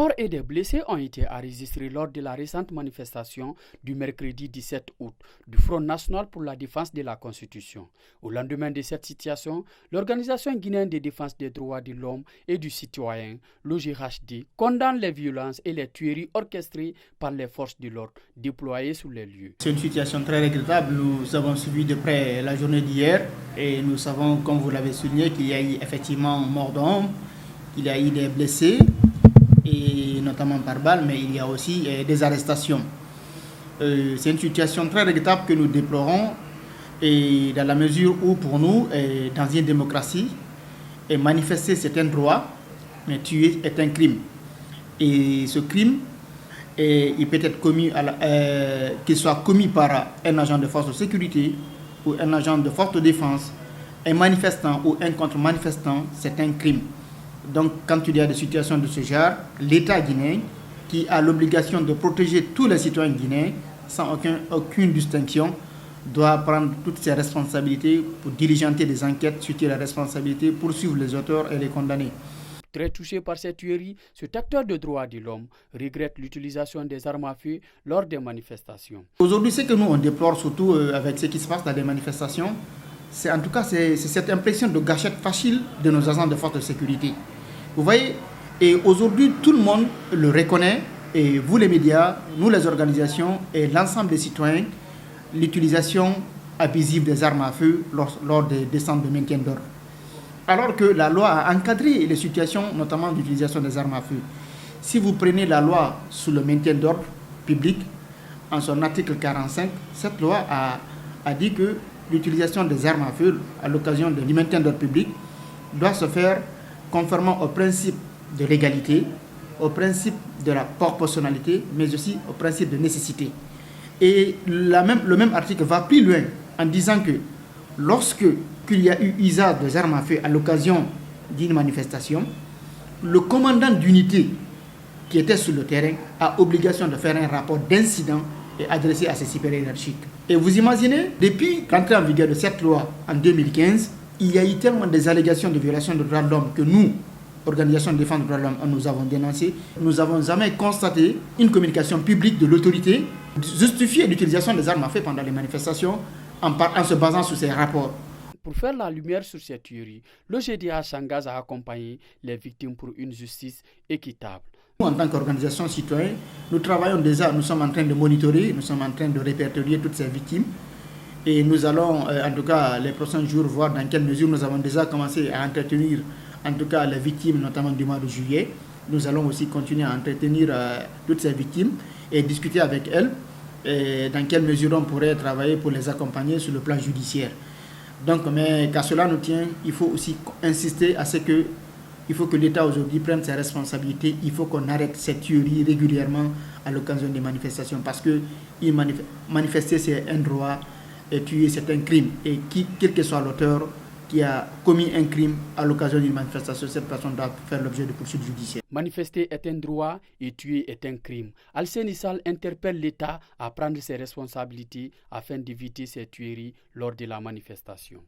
morts et des blessés ont été enregistrés lors de la récente manifestation du mercredi 17 août du Front national pour la défense de la Constitution. Au lendemain de cette situation, l'Organisation guinéenne de défense des droits de l'homme et du citoyen, l'OGHD, condamne les violences et les tueries orchestrées par les forces de l'ordre déployées sur les lieux. C'est une situation très regrettable. Nous avons suivi de près la journée d'hier et nous savons, comme vous l'avez souligné, qu'il y a eu effectivement mort d'homme, qu'il y a eu des blessés, et notamment par balle, mais il y a aussi des arrestations. C'est une situation très regrettable que nous déplorons, et dans la mesure où pour nous, dans une démocratie, manifester c'est un droit, mais tuer est un crime. Et ce crime, il peut être commis, qu'il soit commis par un agent de force de sécurité ou un agent de force de défense, un manifestant ou un contre-manifestant, c'est un crime. Donc, quand il y a des situations de ce genre, l'État guinéen, qui a l'obligation de protéger tous les citoyens guinéens, sans aucune distinction, doit prendre toutes ses responsabilités pour diligenter des enquêtes, situer la responsabilité, poursuivre les auteurs et les condamner. Très touché par cette tuerie, cet acteur de droits de l'homme regrette l'utilisation des armes à feu lors des manifestations. Aujourd'hui, ce que nous on déplore surtout avec ce qui se passe dans les manifestations, c'est en tout cas cette impression de gâchette facile de nos agents de force de sécurité. Vous voyez, et aujourd'hui, tout le monde le reconnaît, et vous les médias, nous les organisations et l'ensemble des citoyens, l'utilisation abusive des armes à feu lors des descentes de maintien d'ordre. Alors que la loi a encadré les situations, notamment d'utilisation des armes à feu. Si vous prenez la loi sur le maintien d'ordre public, en son article 45, cette loi a dit que l'utilisation des armes à feu à l'occasion du maintien d'ordre public doit se faire conformément au principe de l'égalité, au principe de la proportionnalité, mais aussi au principe de nécessité. Et le même article va plus loin en disant que lorsque il y a eu usage des armes à feu à l'occasion d'une manifestation, le commandant d'unité qui était sur le terrain a obligation de faire un rapport d'incident et adressé à ses supérieurs hiérarchiques. Et vous imaginez, depuis l'entrée en vigueur de cette loi en 2015, il y a eu tellement des allégations de violation des droits de l'homme que nous, Organisation de défense des droits de l'homme, nous avons dénoncé. Nous n'avons jamais constaté une communication publique de l'autorité justifier l'utilisation des armes à feu pendant les manifestations en se basant sur ces rapports. Pour faire la lumière sur cette tuerie, le GDH s'engage à accompagner les victimes pour une justice équitable. Nous, en tant qu'organisation citoyenne, nous travaillons déjà, nous sommes en train de monitorer, nous sommes en train de répertorier toutes ces victimes. Et nous allons, en tout cas, les prochains jours, voir dans quelle mesure nous avons déjà commencé à entretenir, en tout cas, les victimes, notamment du mois de juillet. Nous allons aussi continuer à entretenir toutes ces victimes et discuter avec elles et dans quelle mesure on pourrait travailler pour les accompagner sur le plan judiciaire. Donc, mais qu'à cela nous tient, il faut aussi insister à ce que il faut que l'État aujourd'hui prenne ses responsabilités. Il faut qu'on arrête cette tuerie régulièrement à l'occasion des manifestations parce que manifester c'est un droit et tuer c'est un crime. Et quel que soit l'auteur qui a commis un crime à l'occasion d'une manifestation, cette personne doit faire l'objet de poursuites judiciaires. Manifester est un droit et tuer est un crime. Alseni Sall interpelle l'État à prendre ses responsabilités afin d'éviter ces tueries lors de la manifestation.